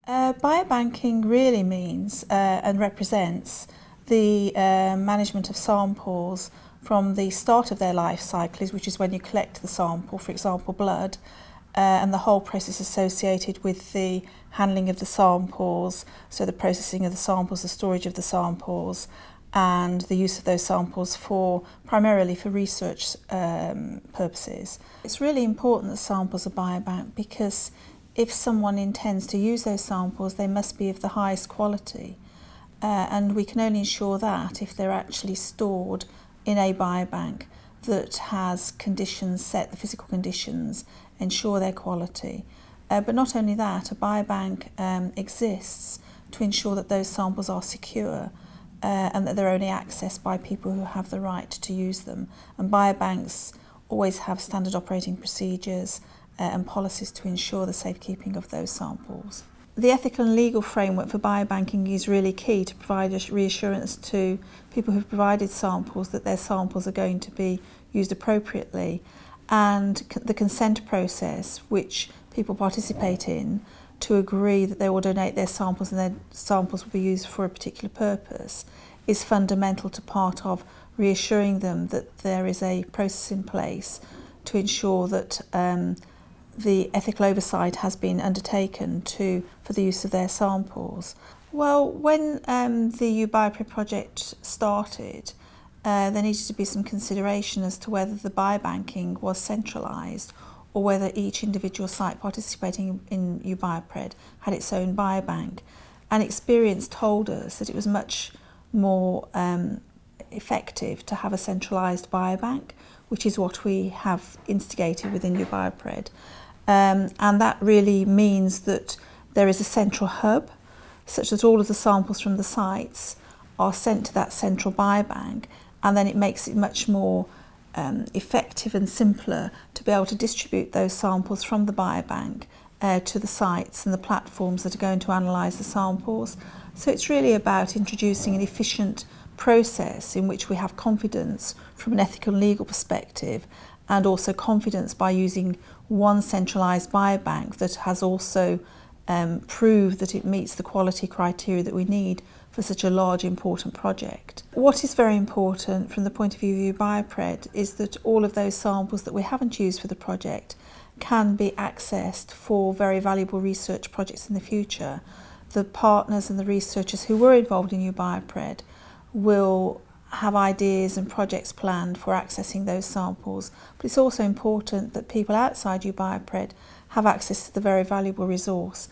Biobanking really means and represents the management of samples from the start of their life cycles, which is when you collect the sample, for example blood, and the whole process associated with the handling of the samples, so the processing of the samples, the storage of the samples, and the use of those samples primarily for research purposes. It's really important that samples are biobanked because if someone intends to use those samples, they must be of the highest quality. And we can only ensure that if they're actually stored in a biobank that has conditions set, the physical conditions, ensure their quality. But not only that, a biobank exists to ensure that those samples are secure and that they're only accessed by people who have the right to use them. And biobanks always have standard operating procedures and policies to ensure the safekeeping of those samples. The ethical and legal framework for biobanking is really key to provide reassurance to people who've provided samples that their samples are going to be used appropriately, and the consent process which people participate in to agree that they will donate their samples and their samples will be used for a particular purpose is fundamental to part of reassuring them that there is a process in place to ensure that the ethical oversight has been undertaken for the use of their samples. Well, when the U-BIOPRED project started, there needed to be some consideration as to whether the biobanking was centralised or whether each individual site participating in U-BIOPRED had its own biobank. And experience told us that it was much more effective to have a centralised biobank, which is what we have instigated within U-BIOPRED. And that really means that there is a central hub, such that all of the samples from the sites are sent to that central biobank, and then it makes it much more effective and simpler to be able to distribute those samples from the biobank to the sites and the platforms that are going to analyse the samples. So it's really about introducing an efficient process in which we have confidence from an ethical and legal perspective, and also confidence by using one centralised biobank that has also proved that it meets the quality criteria that we need for such a large, important project. What is very important from the point of view of U-BIOPRED is that all of those samples that we haven't used for the project can be accessed for very valuable research projects in the future. The partners and the researchers who were involved in U-BIOPRED will have ideas and projects planned for accessing those samples, but it's also important that people outside U-BIOPRED have access to the very valuable resource,